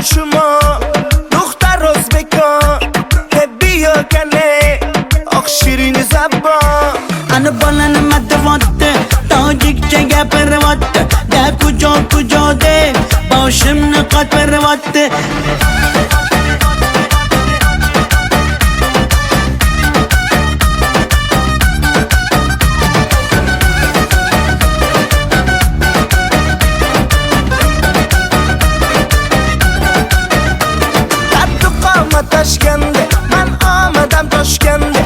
شما دختر ازبکان که بیا کنه آخ شیرین زبان انا بالن مدواته تاجیک جگه پرواته ده کجا ده باشم نقاط پرواته تشکنده من آمدم تاشکنده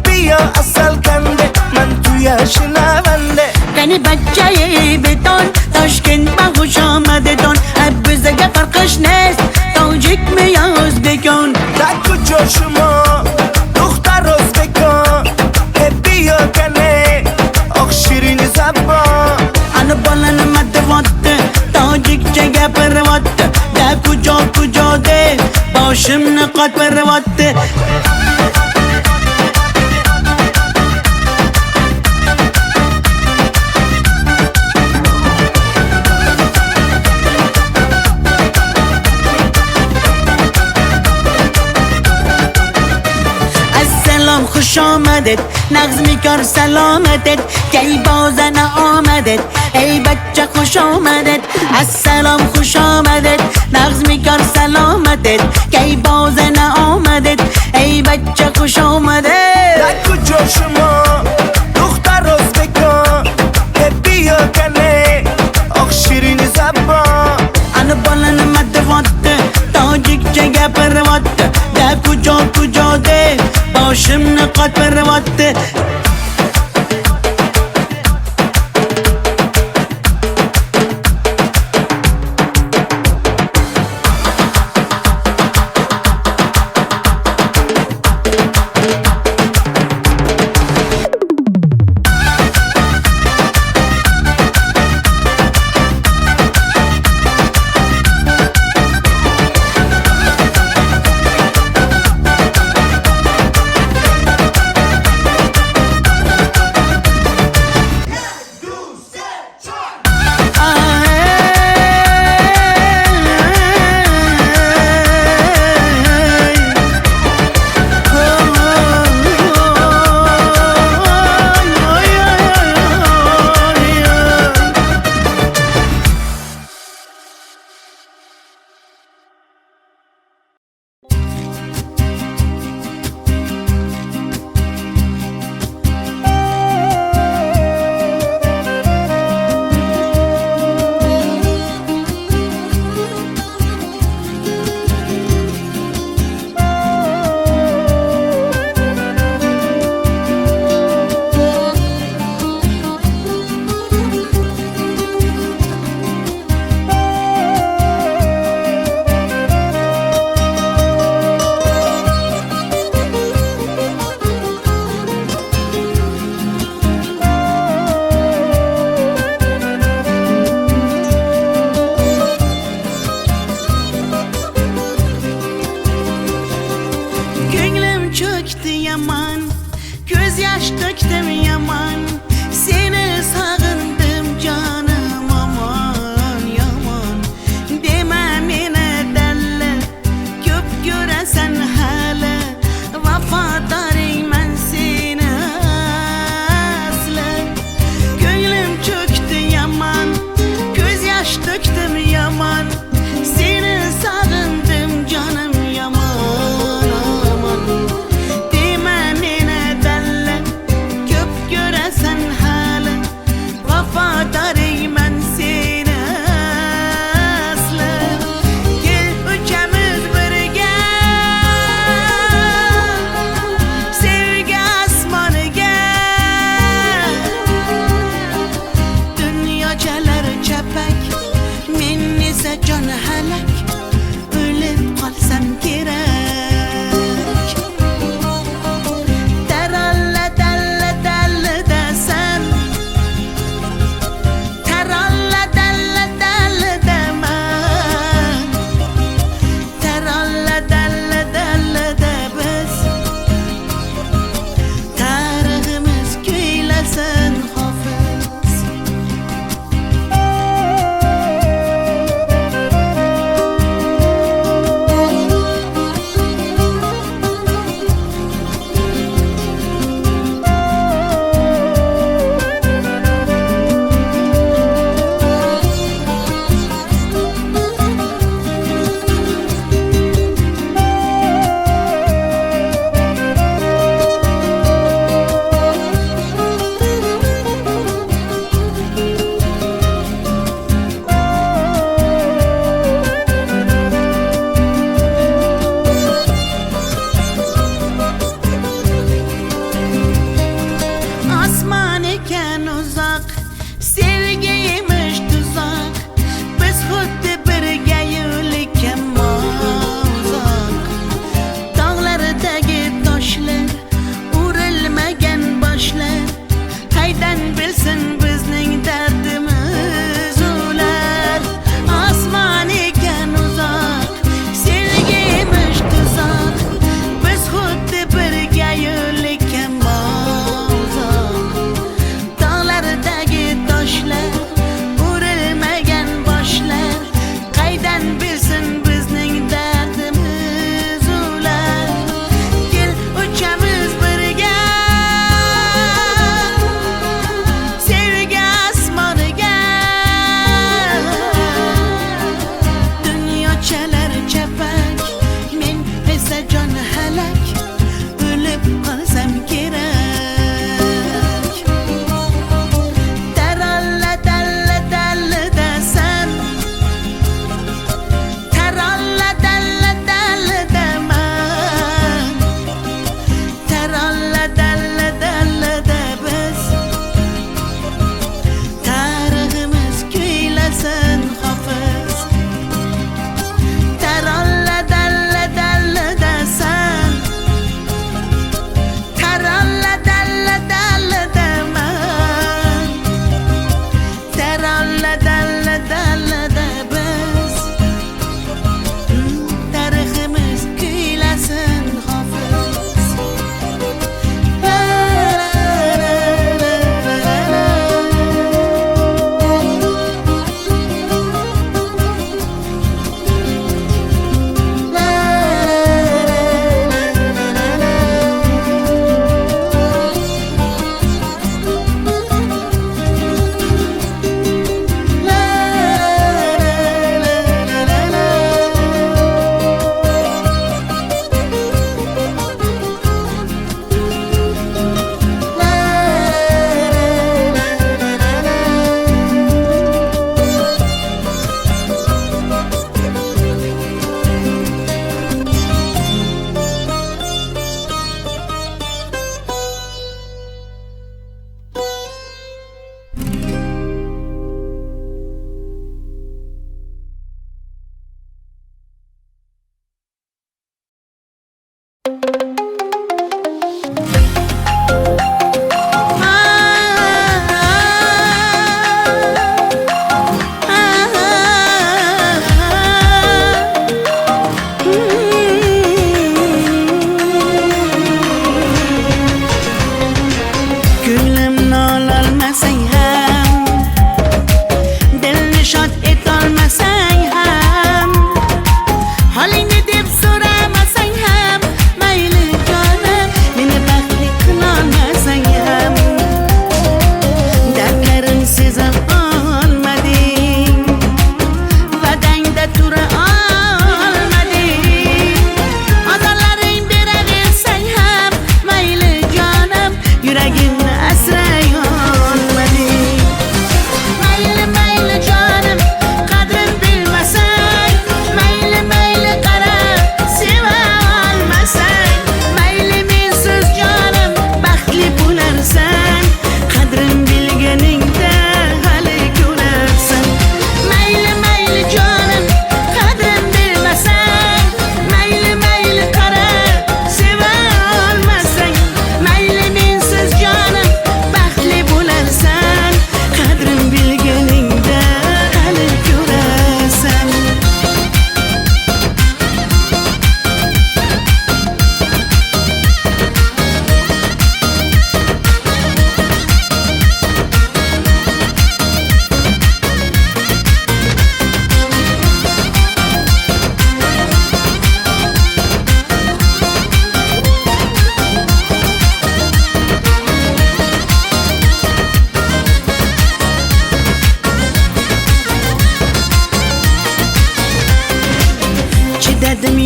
بیا اصل کنده من توی شنونده کنی بچه بدون تاشکند با خوش آمده دون بزگه فرقش نیست تاجیک میاز بکن در کجا شما دختر ازبکان بیا کنه آخ شیرین زبان انا بالن مدواته تاجیک جگه پرواته ده کجا ده باشم نقاط پرواته السلام خوش آمدید نغز میکار سلامتت کی بازن آمدید ای بچه خوش آمدید السلام خوش آمدید نغز میکار سلامتت کی بازن آمدید ای بچه خوش آمدید در کجا شما دختر ازبکان بیا کنه آخ شیرین زبان انا بالن مدواته تاجیک جگه پرواته ده کجا ده باشم نقاط پرواته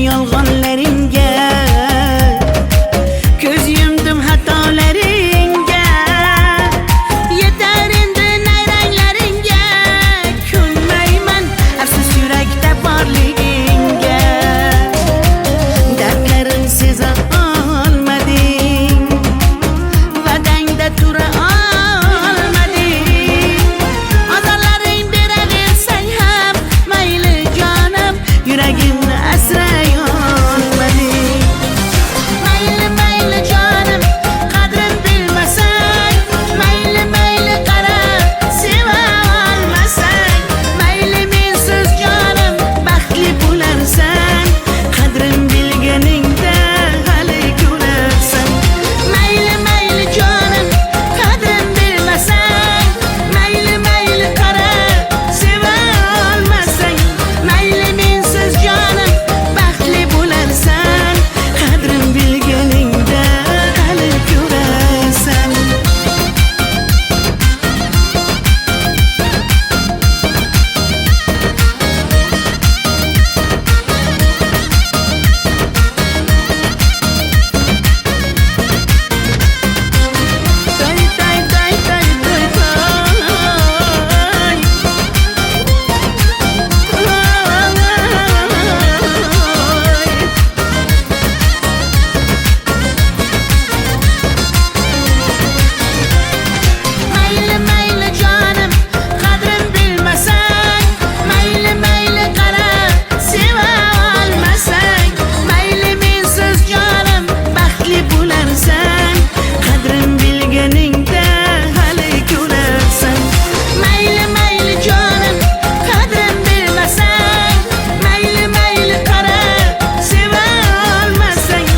yolg'onlaringga, ko'z yumdim xatolaringga. Yetar endi nayranglaringga, ko'nmayman afsus yurakda borligingga. Dardlarim seza olmading, va'dangda tura olmading. Azorlaring beraversang ham mayli jonim, yuragimni asray olmading. Mayli mayli jonim, qadrin bilmasang, mayli mayli qara, seva olmasang, mayli mensiz jonim baxtli bo'larsan, qadrin bilganingda hali ko'rarsan. Mayli mayli jonim, qadrin bilmasang, mayli mayli qara, seva olmasang, mayli mensiz jonim baxtli bo'larsan, qadrin bilganingda hali ko'rarsan. Tay tay tay tay tay Mayli mayli jonim, qadrin bilmasang, mayli mayli qara, seva olmasang, mayli mensiz jonim baxtli bo'larsan, qadrin bilganingda hali ko'rarsan. Mayli mayli jonim, qadrin bilmasang, mayli mayli qara, seva olmasang,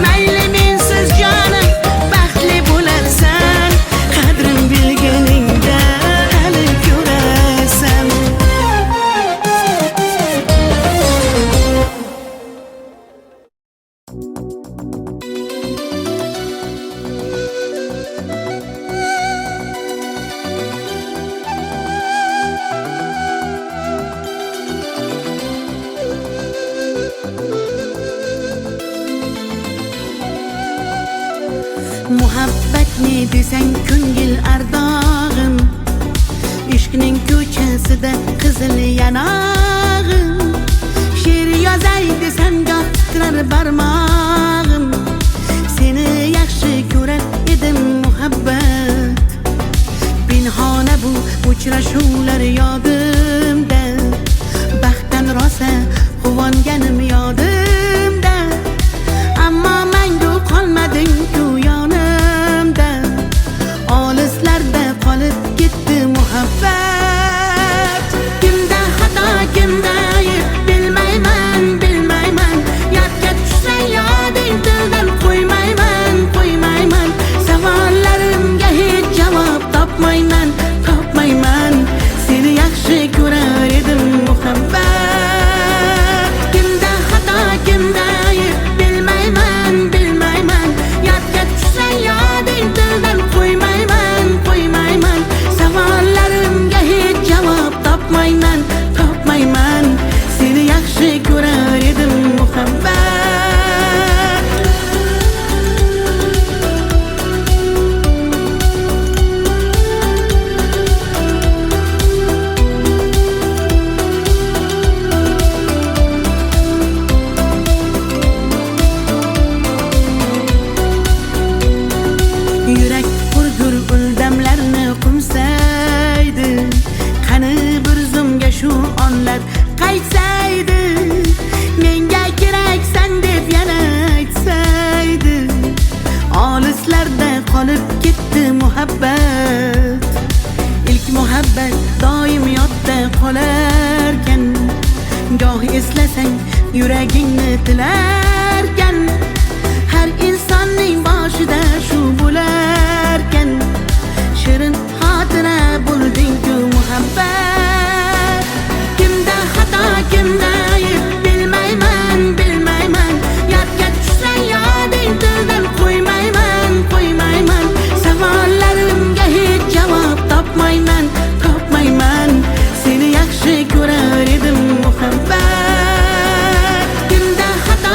mayli mensiz jonim baxtli bo'larsan, qadrin bilganingda hali ko'rarsan. Muhabbat ne desang ko'ngil ardog'im, ishqning ko'chasida qizil yanog'im. She'r yozay desam goh titrar barmog'im, seni yaxshi ko'rar edim muhabbat. Pinhona bu uchrashuvlar yodimda, baxtdan rosa quvonganim yodimda. Ammo mangu qolmading-ku yonimda, olislarda qolib ketdi muhabbat. Kimda xato, kimda ayb bilmayman, bilmayman. Yodga tushsa yoding dildan qo'ymayman, qo'ymayman. Savollarimga hech javob topmayman, topmayman. Seni yaxshi ko'rar edim muhabbat. Kimda xato, kimda ayb bilmayman, bilmayman. Yodga tushsa yoding dildan qo'ymayman, qo'ymayman. Savollarimga hech javob topmayman, topmayman. Seni yaxshi ko'rar edim muhabbat. Yurak hurgur uldamlarni qumsaydi, qani bir zumga shu onlar qaytsaydi. Menga keraksan deb yana aytsaydi, olislarda qolib ketdi muhabbat. İlk muhabbat doim yodda qolarkan, goh eslasang yuragingni tilarkan. Har insonning boshida shu bo'larkan, shirin xotira bo'lding-ku muhabbat. Kimda xato, kimda ayb bilmayman, bilmayman. Yodga tushsa yoding dildan qo'ymayman, qo'ymayman. Savollarimga hech javob topmayman, topmayman. Seni yaxshi ko'rar edim muhabbat. Kimda xato,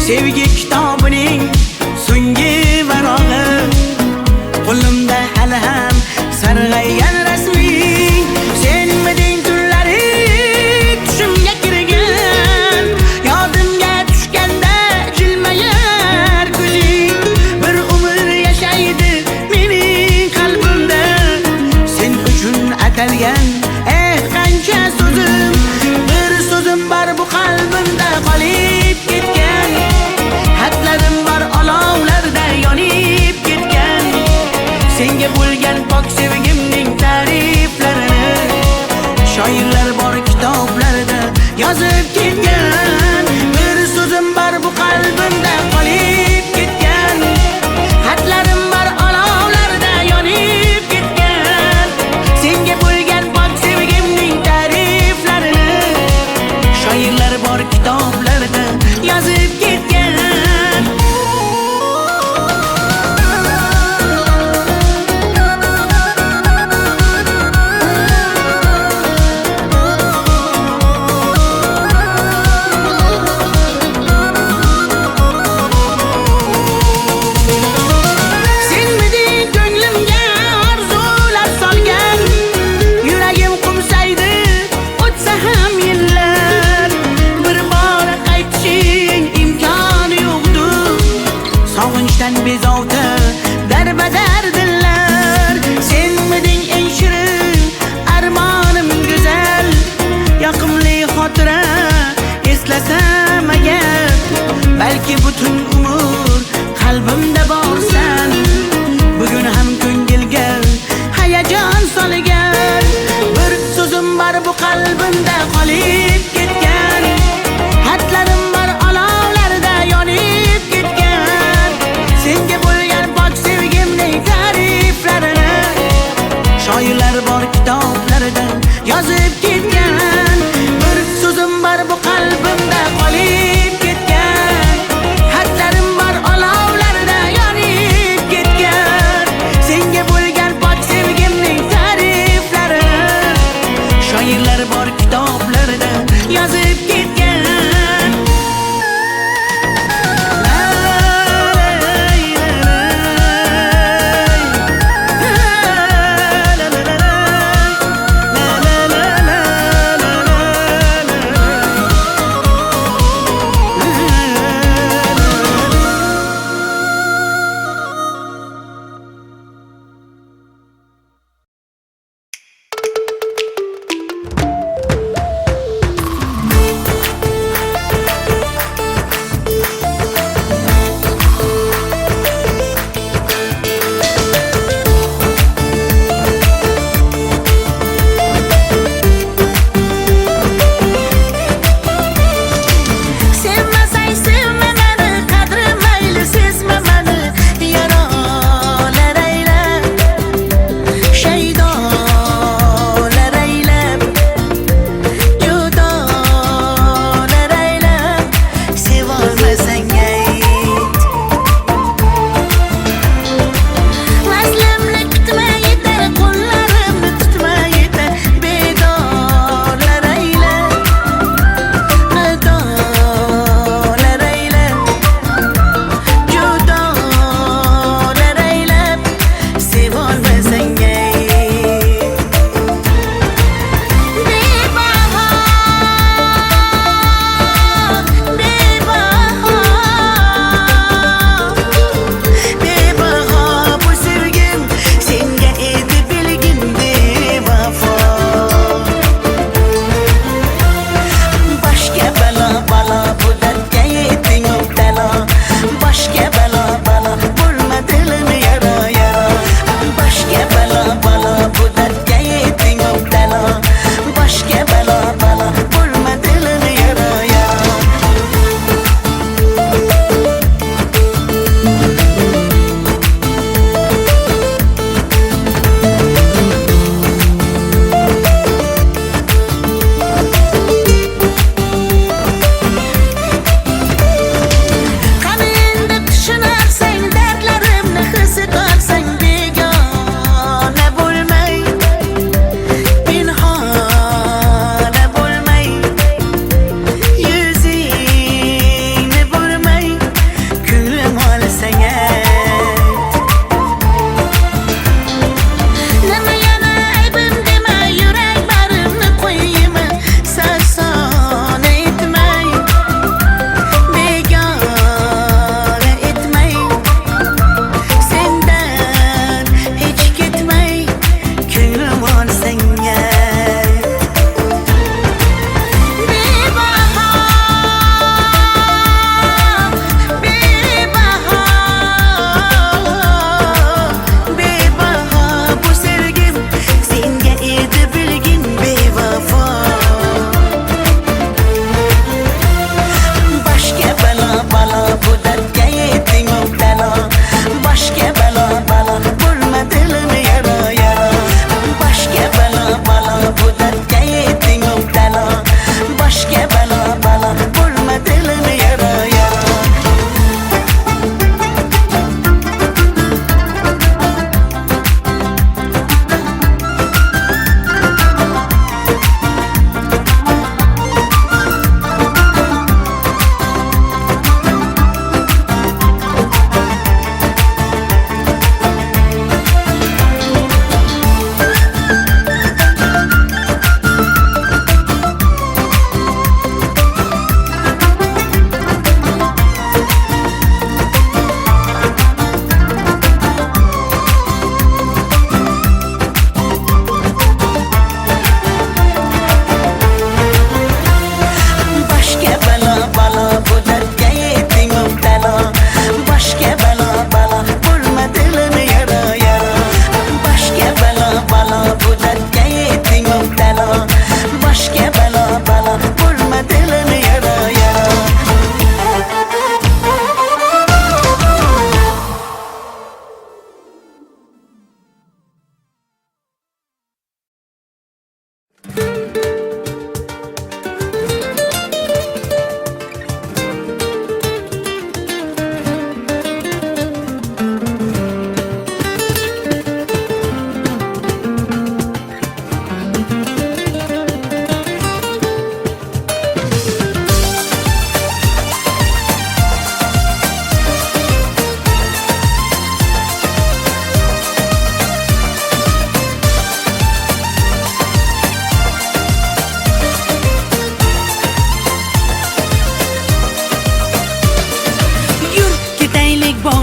sevgi kitobining so'nggi varog'i. Qo'limda hali ham sarg'aygan rasming. Senmiding tunlari tushimga kirgan, yodimga tushganda jilmayar ko'zing. Bir umr yashaydi mening qalbimda, sen uchun atalgan qancha so'zim. Bir so'zim bor bu qalbimda qolib ketgan, xatlarim bor olovlarda yonib ketgan. Senga bo'lgan pok sevgimning ta'riflarini shoirlar bor kitoblarda yozib ketgan. Bir so'zim bor bu qalbimda qolib ketgan, xatlarim bor olovlarda yonib ketgan. Senga bo'lgan pok sevgimning ta'riflarini shoirlar bor kitoblarda yozib ketgan. Sog'inchdan bezovta darbadar dillar. Senmiding eng shirin armonim go'zal, yoqimli xotira eslasam agar, balki butun umr qalbimda borsan. Bugun ham ko'ngilga hayajon solgan, bir so'zim bor bu qalbimda qolib ketgan, xatlarim bor olovlarda yonib ketgan. Senga bo'lgan pok sevgimning ta'riflarini shoirlar bor kitoblarda yozib ketgan. Bir so'zim bor bu qalbimda qolib ketgan, xatlarim bor olovlarda yonib ketgan. Senga bo'lgan pok sevgimning ta'riflarini shoirlar bor kitoblarda yozib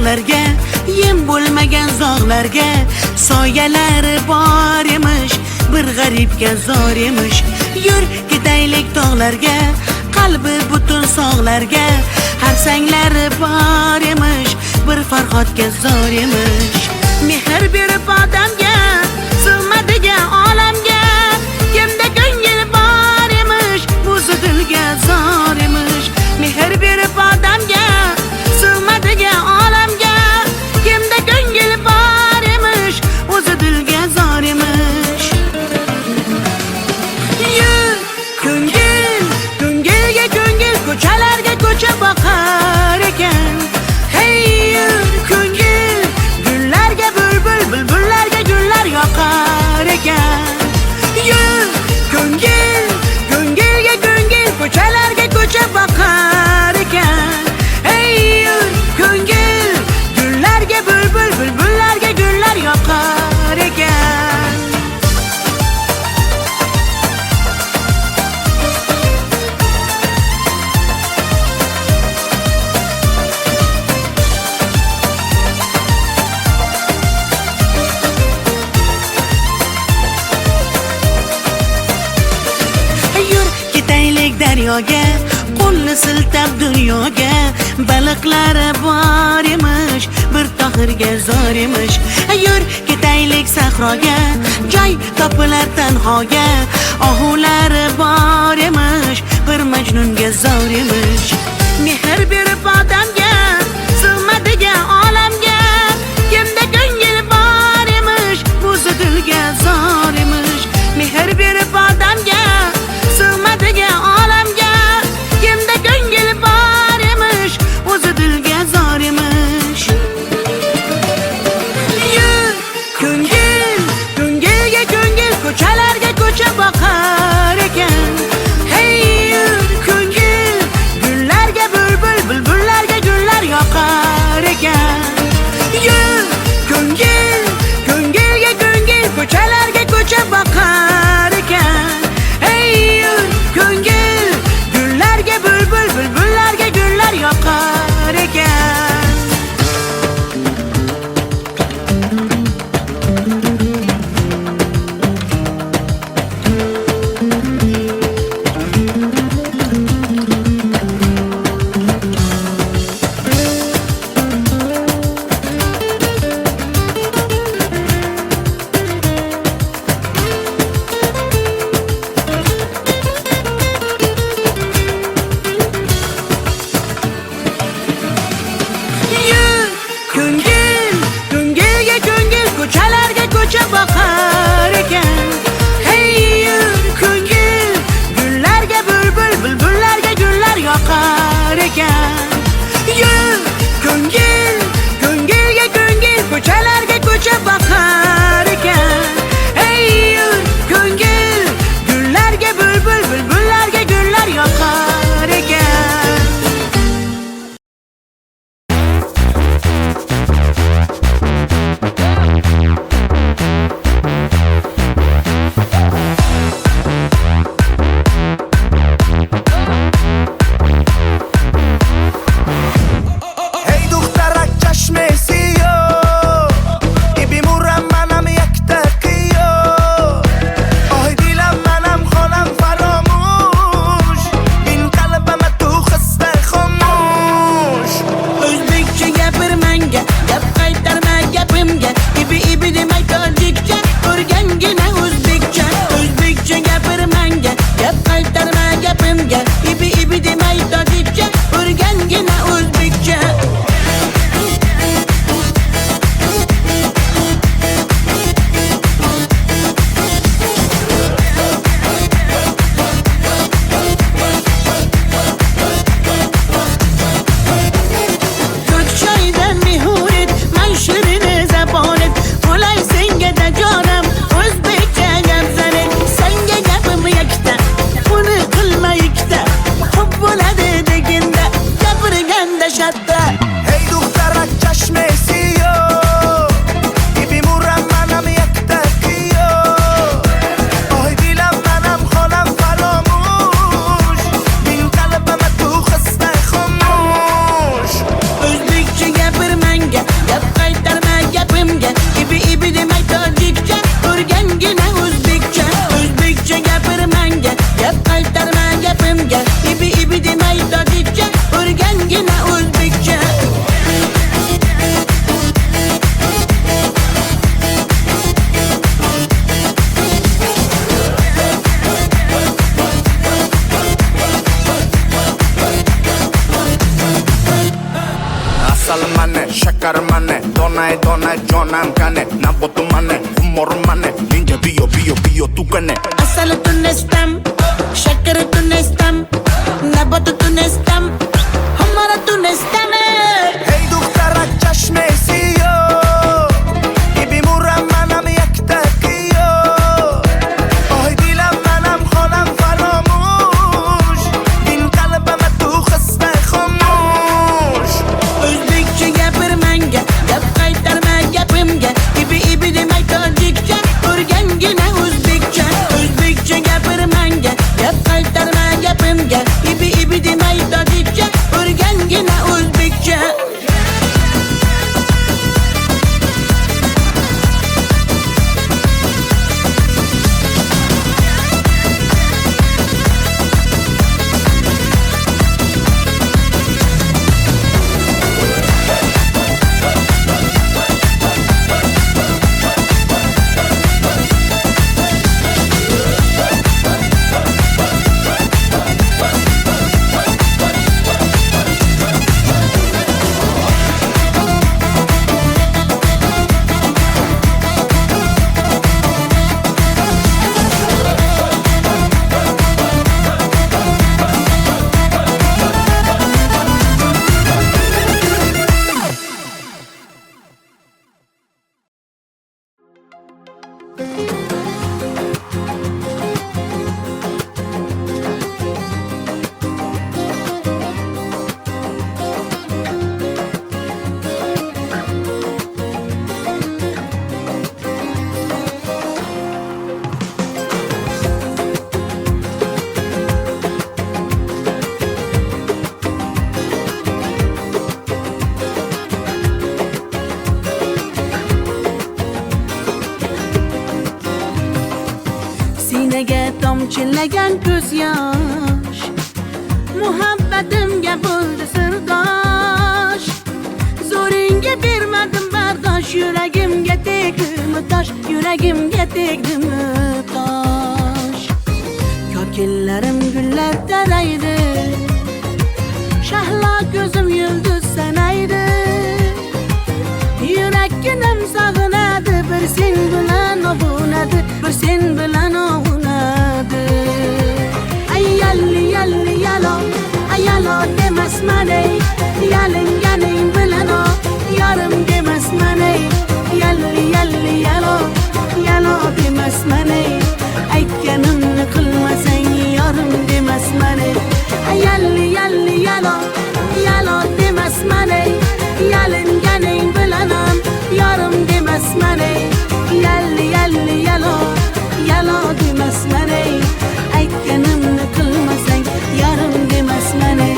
dog'larga, yem bo'lmagan zog'larga soyalari bor emish, bir g'aribga zor emish. Yur ketaylik tog'larga, qalbi butun sog'larga, har sanglari bor emish, bir farhodga zor emish. Mehr berib odamga, sig'madigan olamga, kimda ko'ngil bor emish, o'zi dilga zor emish. Mehr berib odamga, sig'madigan olamga, kimda ko'ngil bor emish, o'zi dilga zor emish. Yur ko'ngil, ko'ngilga ko'ngil, ko'chalarga ko'cha boqar ekan. Hey yur ko'ngil, gullarga bulbul, bulbullarga gullar yoqar ekan. Yur ko'ngil, ko'ngilga ko'ngil, ko'chalarga ko'cha boqar ekan. Hey yur ko'ngil, gullarga bulbul, bulbullarga gullar yoqar ekan. Yur ketaylik daryoga, qo'lni siltab dunyoga, baliqlari bor emish, bir tohirga zor emish. Yur ketaylik sahroga, joy topilar tanhoga, ohulari bor emish, bir majnunga zor emish. Mehr berib odamga, sig'madigan olamga, kimda ko'ngil bor emish, o'zi dilga zor emish. Mehr berib odamga, sig'madigan olamga, kimda ko'ngil bor emish, o'zi dilga zor emish. Yur ko'ngil, ko'ngilga ko'ngil, ko'chalarga ko'cha boqar ekan. Hey yur ko'ngil, gullarga bulbul, bulbullarga gullar karmane donay donay jonam kane nabotumane humormane ninja biyo tukane Asal tunestam, şeker tunestam, nabat tunestam, hamara tunestam. hey dukhtarak chashmesi yo ibi muram manam yaktakiyo oy dilam manam xonam faramush din qalbim tu xasta xomush O'zbekcha gapirmanga, gap qaytarma gapimga. Ibi demay tojikcha, o'rgangina o'zbekcha. O'zbekcha gapirmanga, gap qaytarma gapimga. Ibi demay tojikcha, o'rgangina o'zbekcha. Sinaga tomchilagan ko'z yosh, muhabbatimga bo'ldi sirdosh. Zo'ringga bermadim bardosh, yuragimga tegdimi tosh, yuragimga tegdimi tosh. Ko'killarim gullar taraydi, shahlo ko'zim yulduz sanaydi. Yurakkinam sog'inadi, bir sen bilan ovunadi, bir sen bilan ovunadi. Ay yalli yalli yalo, ay yalo demasman ey, yalinganing bilan o, yarim demasman ey. Yalli yalli yalo, yalo demasman ey, aytganimni qilmasang yarim demasman ey. Ay yalli yalli yalo, yalo demasman ey, yalinganing bilan ham yarim demasman ey. Yalli yalli yalo, yalo demasman ey, aytganimni qilmasang yarim demasman ey.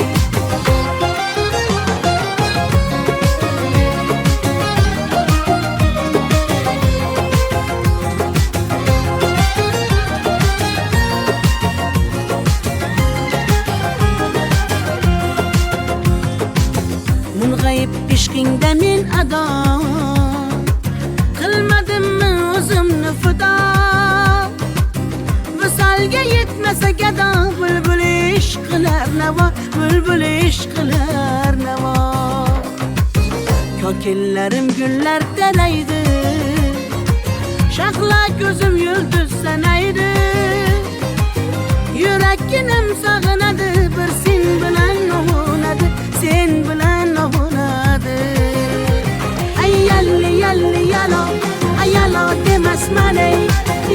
Mung'ayib ishqingda men ado, qilmadimmi o'zimni fido. Visolga yetmasa gado, bulbul ishq qilar navo, bulbul ishq qilar navo. Ko'killarim gullar taraydi, shahlo ko'zim yulduz sanaydi. Yurakkinam sog'inadi, bir sen bilan ovunadi, sen bilan ovunadi. Ay yalli yalli yalo, ay yalo demasman ey,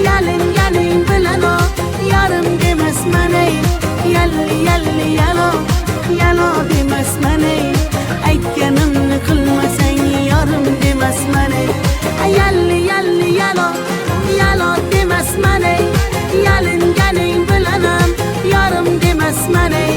yalinganing bilan o, yarim demasman ey. Yalli yalli yalo, yalo demasman ey, aytganimni qilmasang yarim demasman ey. Ay yalli yalli yalo, yalo demasman ey, yalinganing bilan ham yarim demasman ey.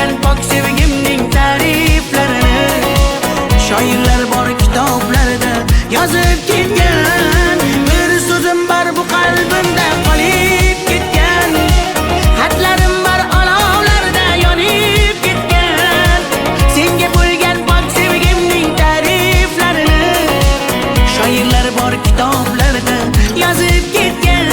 bo'lgan pok sevgimning ta'riflarini shoirlar bor kitoblarda yozib ketgan. Bir so'zim bor bu qalbimda qolib ketgan, xatlarim bor olovlarda yonib ketgan. Senga bo'lgan pok sevgimning ta'riflarini shoirlar bor kitoblarda yozib ketgan.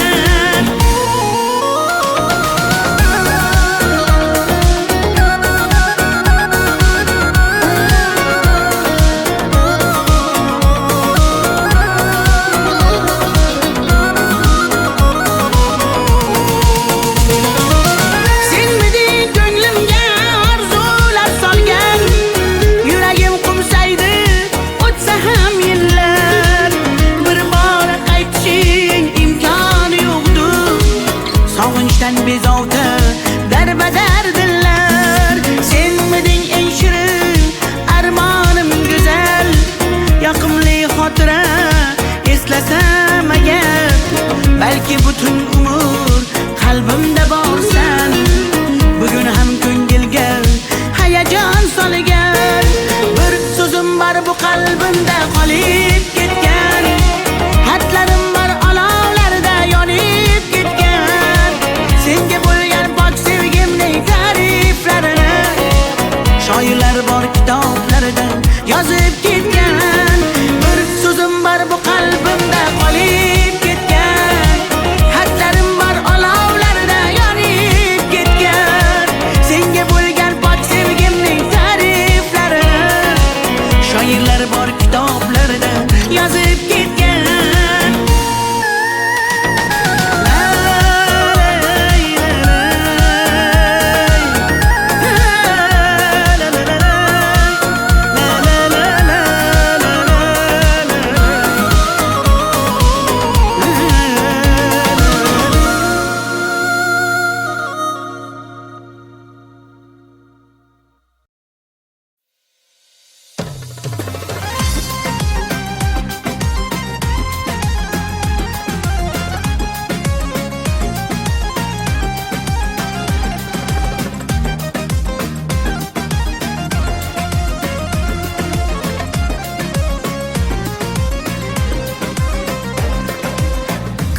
Sog'inchdan bezovta darbadar dillar, senmiding eng shirin armonim go'zal. Yoqimli xotira eslasam agar, balki butun umr qalbimda borsan. Bugun ham ko'ngilga hayajon solgan, bir so'zim bor bu qalbimda qolib ketgan, xatlarim bor olovlarda yonib ketgan. Senga bo'lgan pok sevgimning ta'riflarini shoirlar bor kitoblarda yozib ketgan. Bir so'zim bor bu qalbimda qolib ketgan, xatlarim bor olovlarda yonib ketgan. Senga bo'lgan pok sevgimning ta'riflarini shoirlar bor kitoblarda yozib ketgan.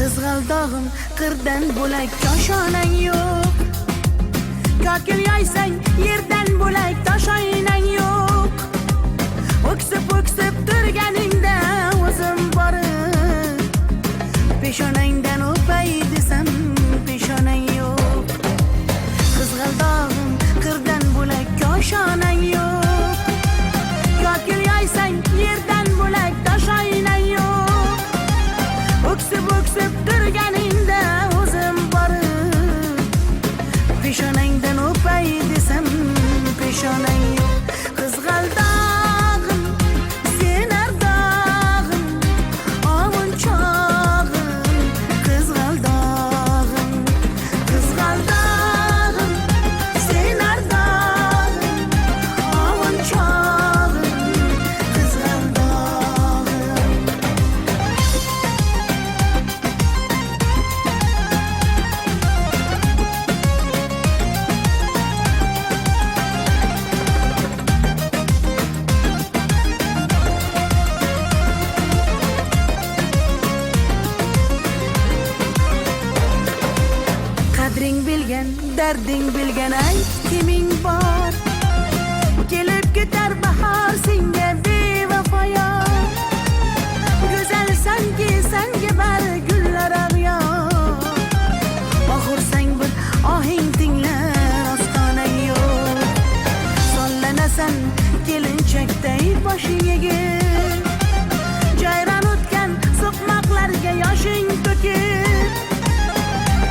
Qizg'aldog'im qirdan bo'lak koshonang yo'q, kokil yoysang yerdan bo'lak toshoynang yo'q. O'ksib turganingda o'zim borib peshonangdan o'pay desam peshonang yo'q. Qizg'aldog'im qirdan bo'lak koshonang yo'q, kokil yoysang yerdan bo'lak toshoynang yo'q. O'ksib turganingda o'zim borib peshonangdan o'pay desam peshonang yo'q. Qizg'aldog'im sen ardog'im ovun chog'im, qizg'aldog'im sen ardog'im ovun chog'im, qizg'aldog'im. Qadring bilgan, darding bilgan ayt kiming bor. Kelib ketar bahor senga bevafoyo, go'zalsanki senga bari gullar ag'yor. Oxursang bir ohing tinglar ostonang yo'q, sollanasan kelinchakday boshing egib, jayron o'tgan so'qmoqlarga yoshing to'kib,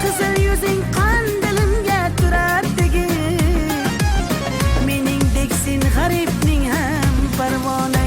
qizil yuzing qon dilimga turar tegib, meningdek sen g'aribning ham parvona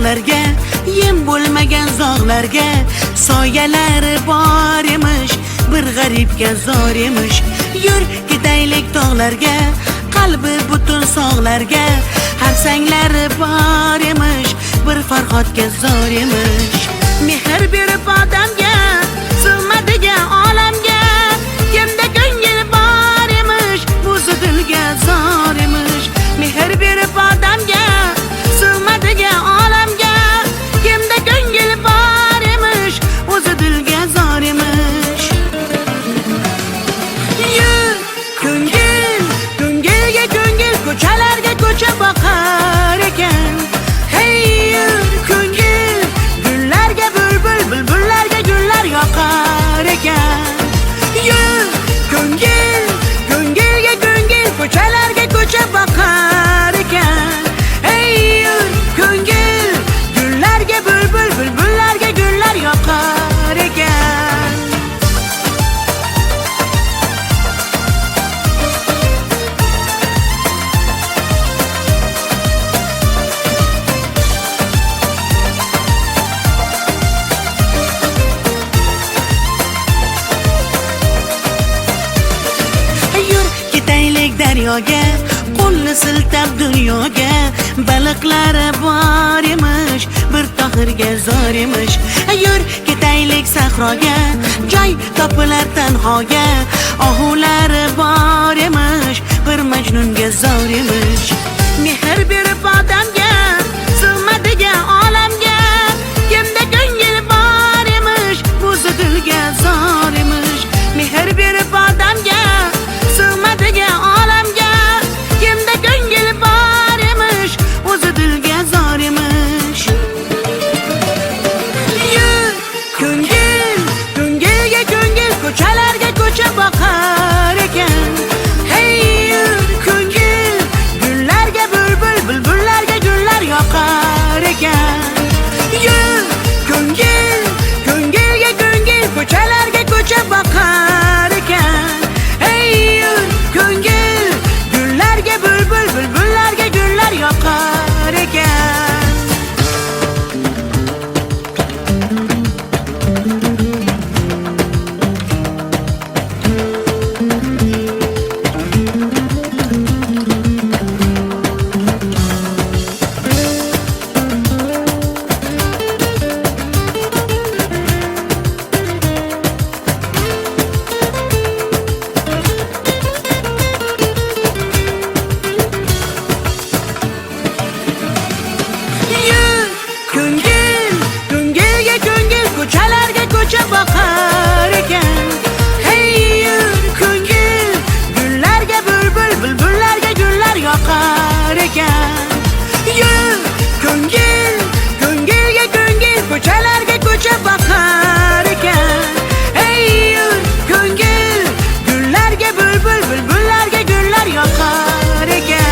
tog'larga, yem bo'lmagan zog'larga soyalari bor emish, bir g'aribga zor emish. Yur ketaylik tog'larga, qalbi butun sog'larga, hamsanglari bor emish, bir Farhodga zor emish. Mehr berib odamga, sig'madigan olamga, kimda ko'ngil bor emish, o'zi dilga zor emish. Mehr berib odamga, sig'madigan olamga, kimda ko'ngil bor emish, o'zi dilga zor emish. Yur ko'ngil, ko'ngilga ko'ngil, ko'chalarga ko'cha boqar ekan. Hey yur ko'ngil, gullarga bulbul, bulbullarga gullar yoqar ekan. Yur ko'ngil, ko'ngilga ko'ngil, ko'chalarga ko'cha boqar ekan. Hey yur ko'ngil, gullarga bulbul, bulbullarga gullar yoqar ekan. Yur ketaylik daryoga, qo'lni siltab dunyoga, baliqlari bor emish, bir Tohirga zor emish. Yur ketaylik sahroga, joy topilar tanhoga, ohulari bor emish, bir Majnunga zor emish. Mehr berib odamga, sig'madigan olamga, kimda ko'ngil bor emish, o'zi dilga zor emish. Mehr berib odamga, sig'madigan olamga, kimda ko'ngil bor emish, o'zi dilga zor emish. Yur ko'ngil, ko'ngilga ko'ngil, ko'chalarga ko'cha boqar ekan. Hey yur ko'ngil, gullarga bulbul, bulbullarga gullar yoqar ekan. Yur ko'ngil, ko'ngilga ko'ngil, ko'chalarga ko'cha boqar ekan. Hey yur ko'ngil, gullarga bulbul, bulbullarga gullar yoqar ekan. Yur ko'ngil, ko'ngilga ko'ngil, ko'chalarga ko'cha boqar ekan. Hey yur ko'ngil, gullarga bulbul, bulbullarga gullar yoqar ekan. Yur ko'ngil, ko'ngilga ko'ngil, ko'chalarga ko'cha boqar ekan. Hey yur ko'ngil, gullarga bulbul, bulbullarga gullar yoqar ekan.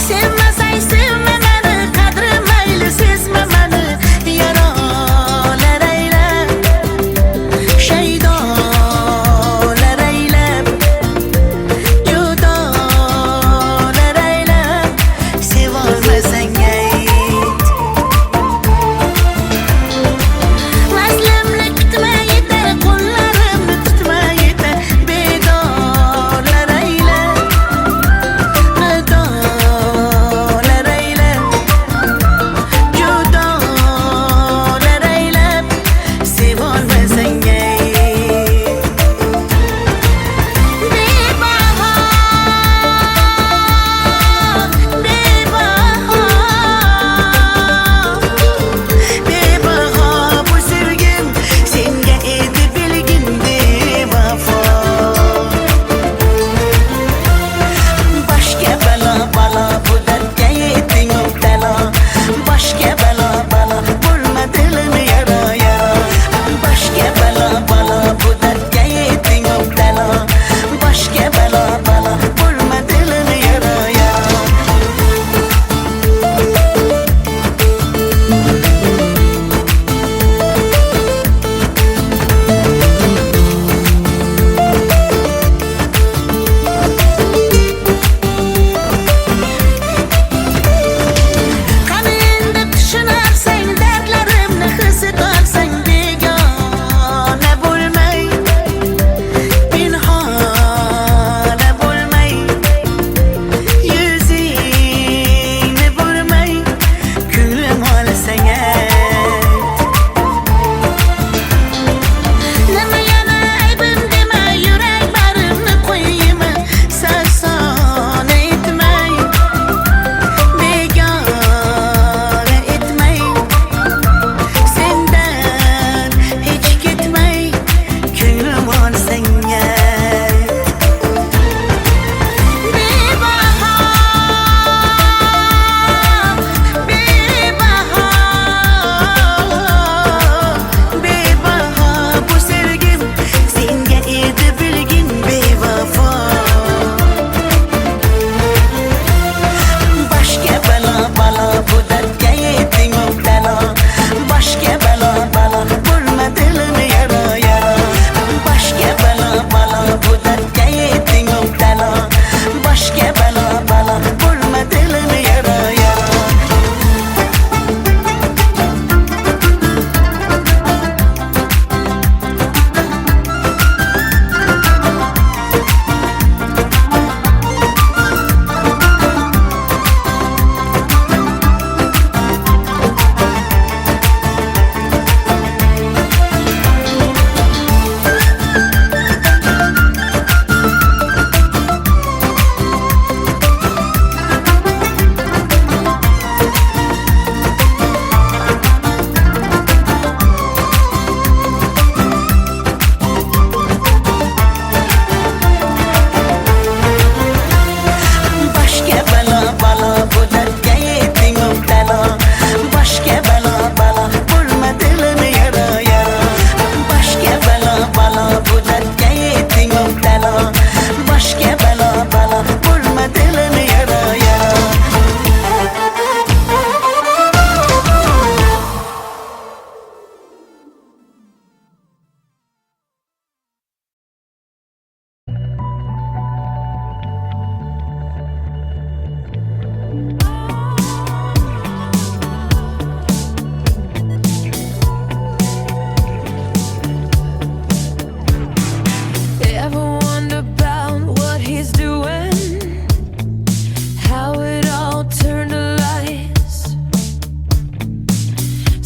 Sevmasang sevma meni, qadri mayli sezma meni, yara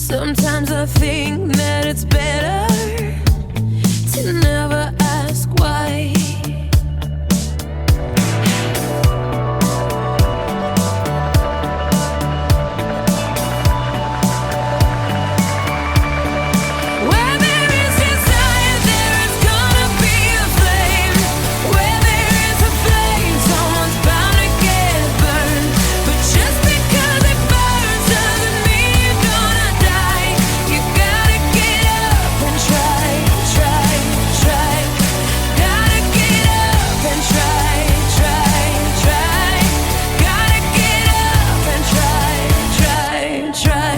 Sometimes I think that it's better to never ask why. Where there is desire, there is gonna be a flame. Where there is a flame, someone's bound to get burned. But just because it burns doesn't mean you're gonna die. You gotta get up and try, try, try. Gotta get up and try, try, try. Gotta get up and try, try, try.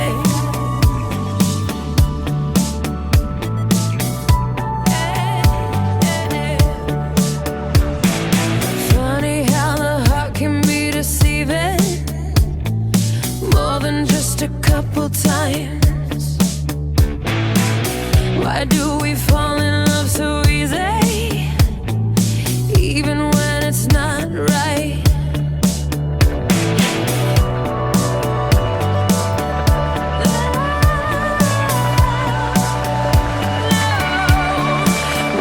Funny how the heart can be deceiving more than just a couple times. Why do we fall in love so easy, even when it's not right?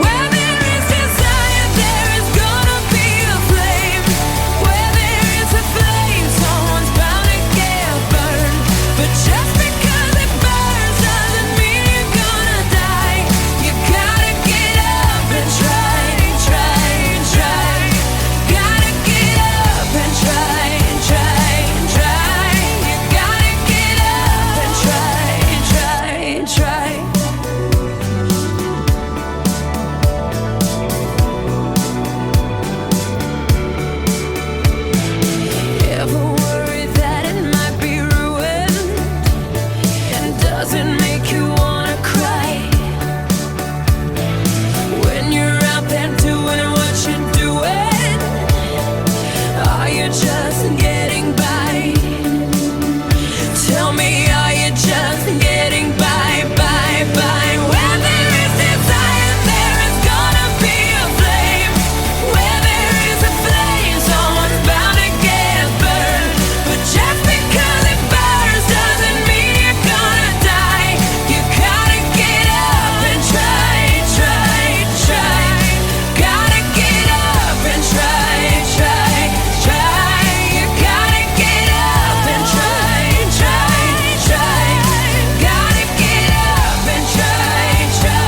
Where there is desire, there is gonna be a flame. Where there is a flame, someone's bound to get burned. But just because it burns doesn't mean you're gonna die. You gotta get up and try, try, try. Gotta get up and try, try, try. You gotta get up and try, try, try. Ever worry that it might be ruined? And does it make you wanna cry? When you're out there doing what you're doing, are you just getting by? Tell me, are you just getting by, by, by? Where there is desire, there is gonna be a flame. Where there is a flame, someone's bound to get burned. But just because it burns doesn't mean you're gonna die. You gotta get up and try, try, try. Gotta get up and try, try, try. You gotta get up and try, try, try. Gotta get up and try, try,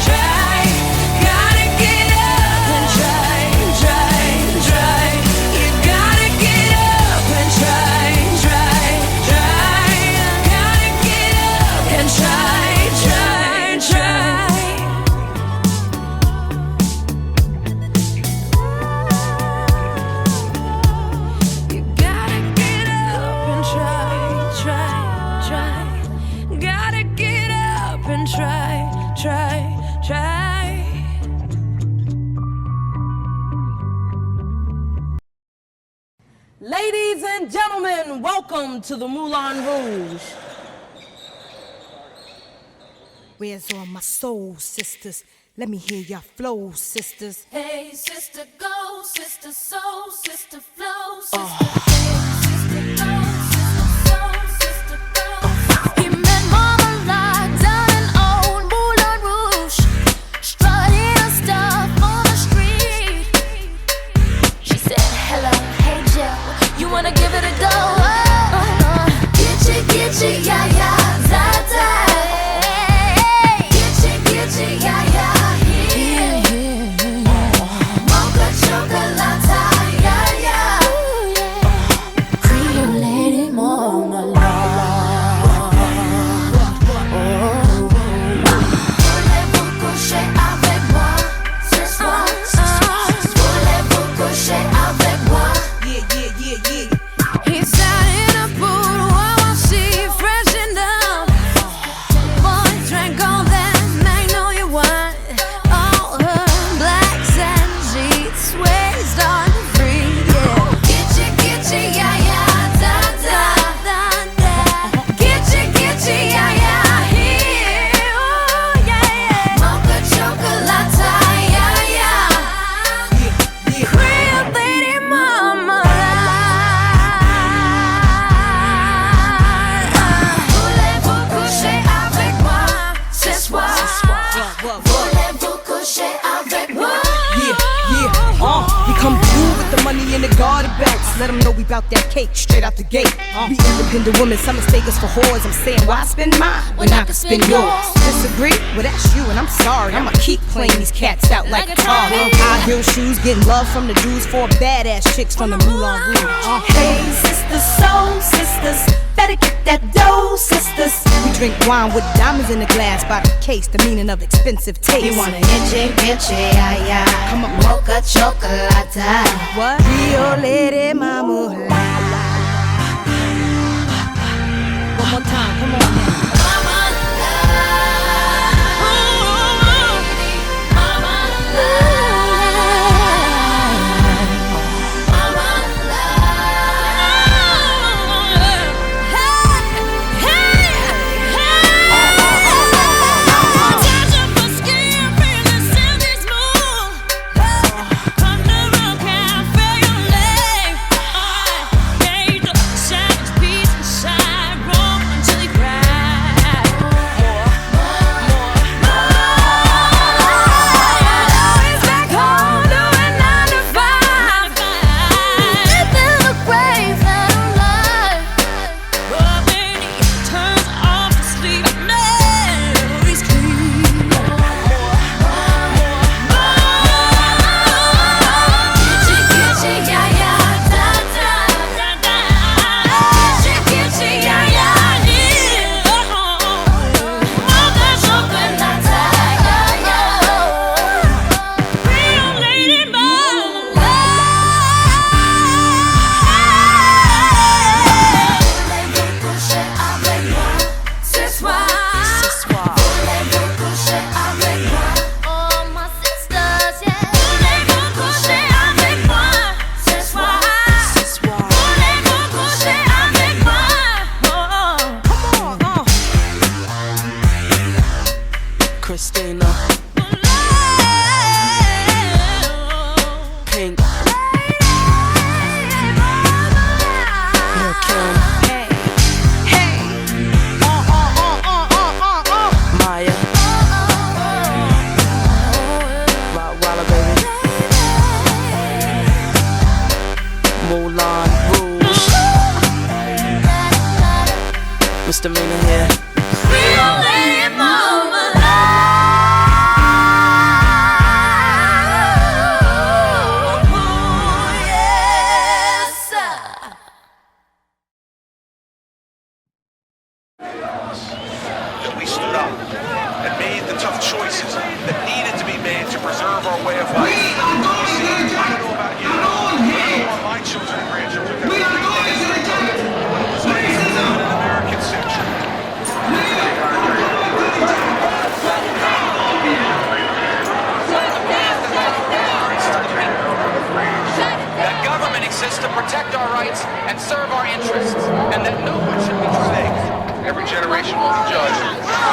try. Gotta get up and try, try, try. You gotta get up and try, try, try. Gotta get up and try, try, try. You gotta get up and try, try, try. Gotta get up and try, try, try. Ladies and gentlemen, welcome to the Moulin Rouge. Where's all my soul sisters? Let me hear your flow, sisters. Hey, sister, go, sister, soul, sister, flow, sister. Hey, sister, go, sister, soul, sister, flow. He met Marmalade down in old Moulin Rouge, strutting her stuff on the street. She said, hello, hey Joe, you wanna give it a go? Get you, yeah, yeah, da, da. Get you, yeah, yeah, yeah. Mocha chocolate, yeah, yeah. Garden belts, let them know we bout that cake straight out the gate. We independent women, some mistake us for whores. I'm saying, why spend mine when I can spend yours? Disagree? Well, that's you, and I'm sorry. I'ma keep playing these cats out like a car. High heel shoes, getting love from the Jews, for badass chicks from the Moulin Rouge. Hey, sisters, soul sisters, better get that dough, sisters. We drink wine with diamonds in the glass by the case, the meaning of expensive taste. You want an inche, ay, ay. Come on. Mocha chocolate. What? Rio Lady Mama. One more time, come on now. Misdemeanor here. That we stood up and made the tough choices that needed to be made to preserve our way of life. You see, I don't know about you, but I don't want my children and grandchildren to repeat the history of an American century. That government exists to protect our rights and serve our interests, and that no one should be Mistakes. Every generation will be judged.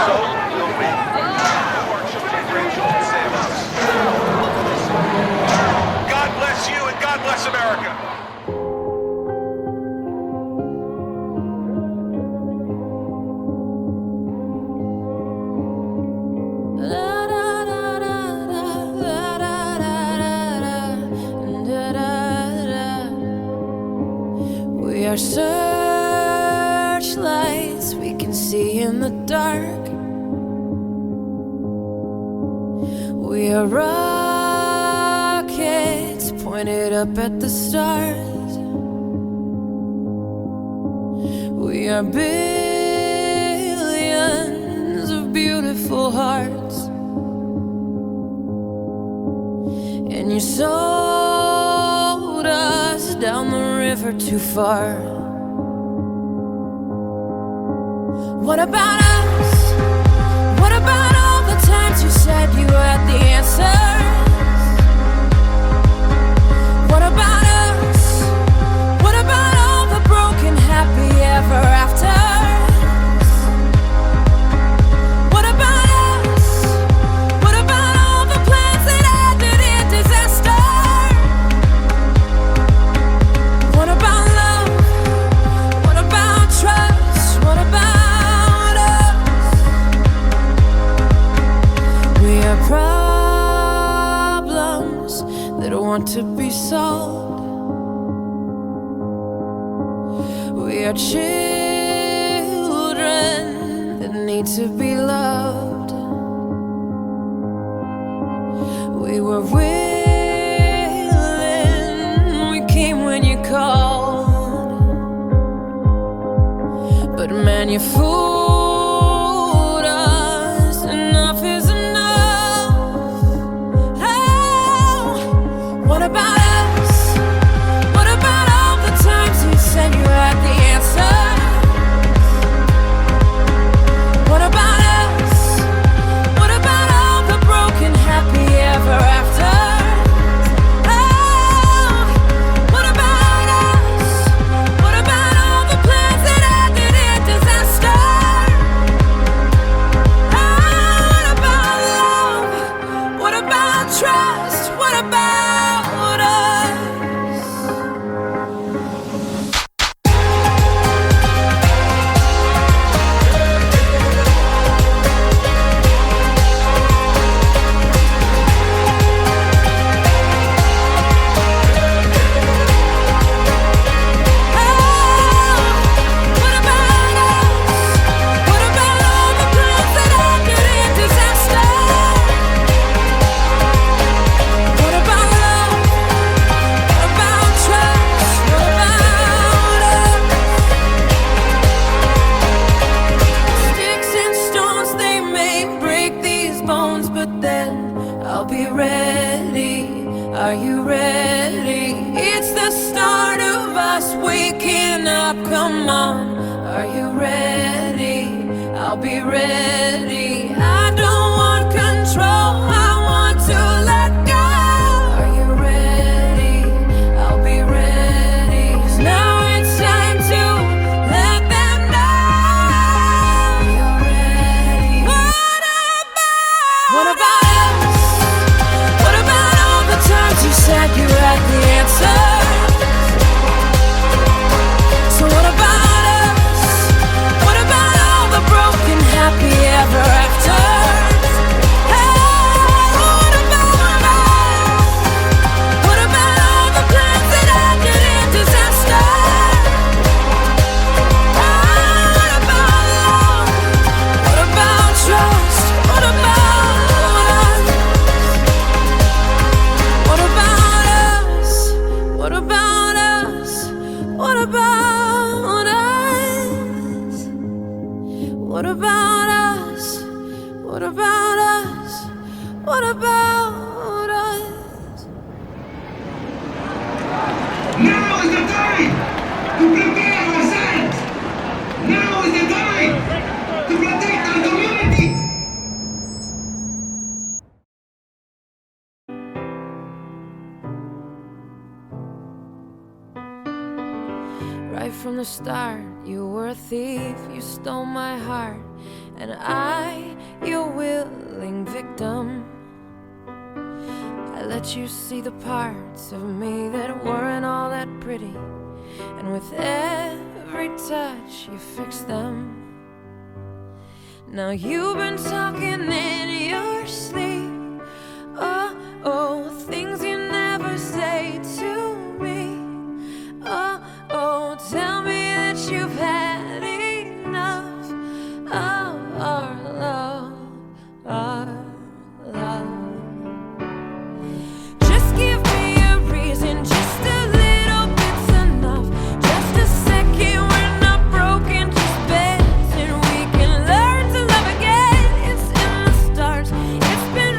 So will we. Our children and grandchildren save us. God bless you and God bless America. We are searchlights we can see in the dark. We are rockets pointed up at the stars. We are billions of beautiful hearts. And you sold us down the river too far. What about us? What about all the times you said you had the answers? What about us? What about all the broken happy ever afters? What about us? What about all the plans that ended in disaster? What about love? What about trust? What about us? We are problems that want to be solved. are children that need to be loved. We were willing, we came when you called, but man, you fooled us. Enough is enough. Oh, what about us? What about all the times you said you had the answer? What about us? What about all the broken happy ever after? Oh, what about us? What about all the plans that ended in disaster? Oh, what about love? What about trust? What about us? What about us? What about all the plans that ended in disaster? What about love? What about trust? What about us? Sticks and stones, they may break these bones, but then I'll be ready. Are you ready? It's the start of us waking up. Come on, are you ready? I'll be ready. I don't want control, I want to let go. Are you ready? I'll be ready. 'Cause now it's time to let them know you're ready. What about us? What about all the times you said you had the answer? So what about us? What about all the broken happy ever after? Hey, what about us? What about all the plans that ended in disaster? What about love? What about trust? What about us? What about us? What about us? What about us? What about us? What about us? What about us? Now is the time to prepare ourselves. Now is the time to protect our community. Right from the start, you were a thief, you stole my heart, and I, your willing victim. I let you see the parts of me that weren't all that pretty, and with every touch you fixed them. Now you've been talking in your sleep. Oh, oh, things you never say to me. Oh, oh, tell me that you've had enough of our love, our love. Just give me a reason, just a little bit's enough. Just a second, we're not broken, just bends, and we can learn to love again. It's in the stars, it's been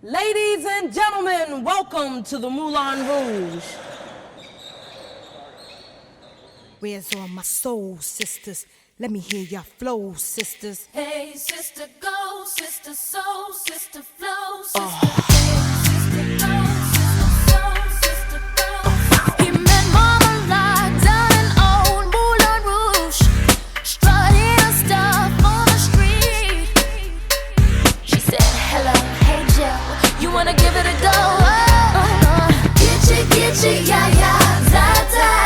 Ladies and gentlemen, welcome to the Moulin Rouge. Where's all my soul sisters? Let me hear your flow, sisters. Hey, sister, go, sister, soul, sister, flow, sister. Hey, sister, go, sister, soul, sister, go. He met Mama Lot down in old Moulin Rouge, strutting her stuff on the street. She said, hello, hey Joe, you wanna give it a go? Get you, yeah, yeah, da, da.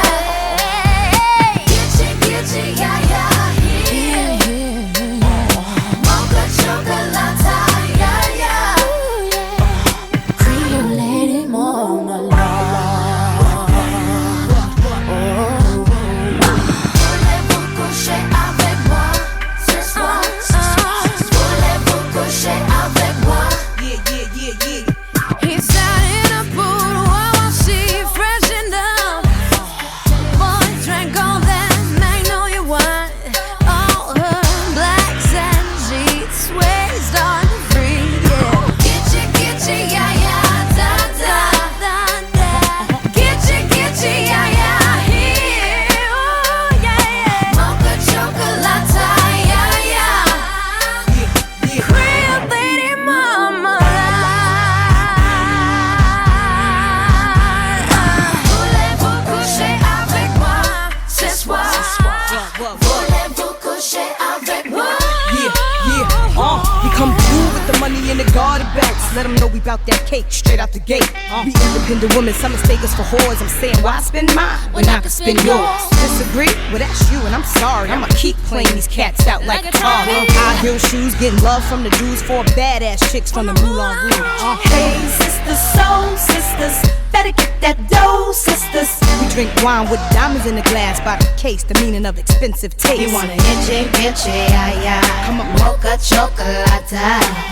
Let them know we bout that cake straight out the gate. We independent women, some mistake us for whores. I'm saying, why spend mine when I can spend yours? Disagree? Well, that's you, and I'm sorry. I'ma keep playing these cats out like a tar. High heel shoes, getting love from the Jews, for badass chicks from the Moulin Rouge. Hey, sisters, soul sisters, better get that dough, sisters. We drink wine with diamonds in the glass by the case, the meaning of expensive taste. You wanna itchy, yeah, yeah. Come on, mocha chocolate.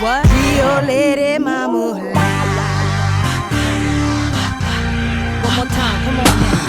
What? Rio Lady Mama. One more time, come on now.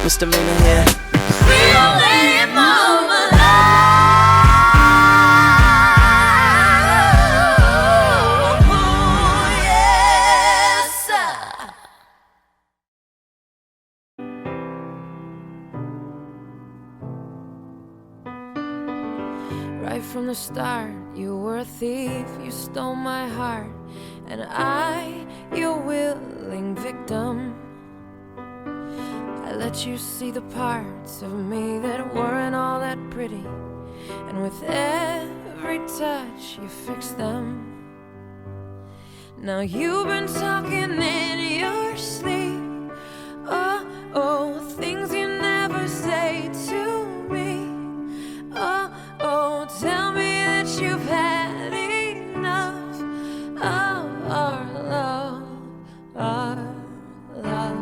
Misdemeanor here. Right from the start, you were a thief, you stole my heart, and I, your willing victim. I let you see the parts of me that weren't all that pretty, and with every touch you fixed them. Now you've been talking in your sleep. Oh, oh, things you never say to me. Oh, oh, tell me that you've had enough of our love, our love.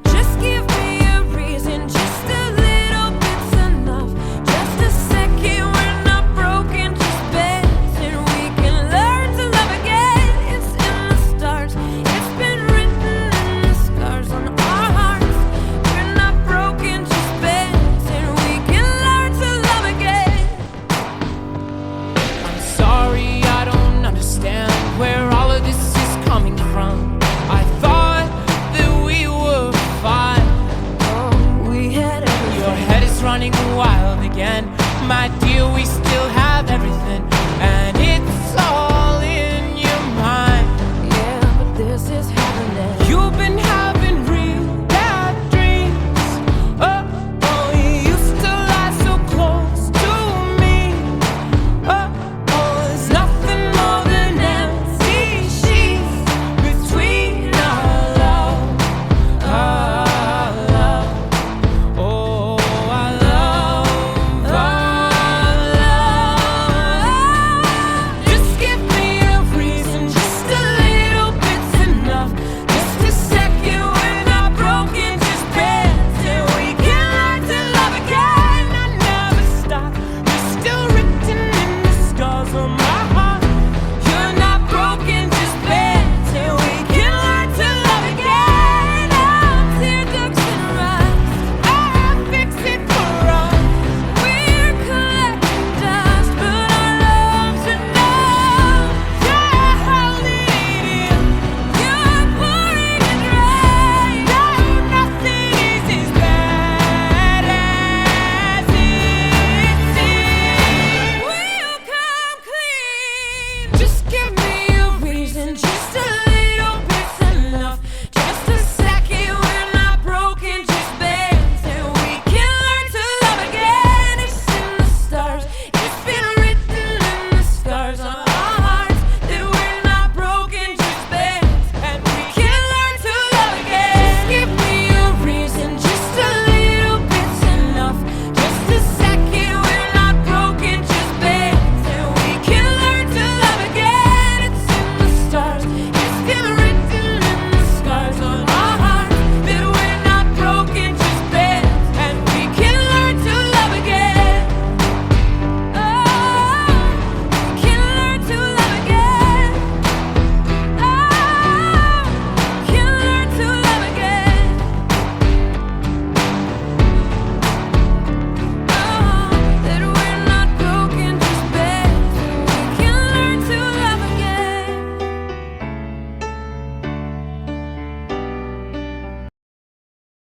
Just give me a reason, just a little bit's enough. Just a second, we're not broken, just bends, and we can learn to love again. It's in the stars, it's been written in the scars on our hearts. We're not broken, just bends, and we can learn to love again. I'm sorry, I don't understand where all of this is coming from. I thought that we were fine. Oh, we had everything. Your head is running wild again, my dear. We still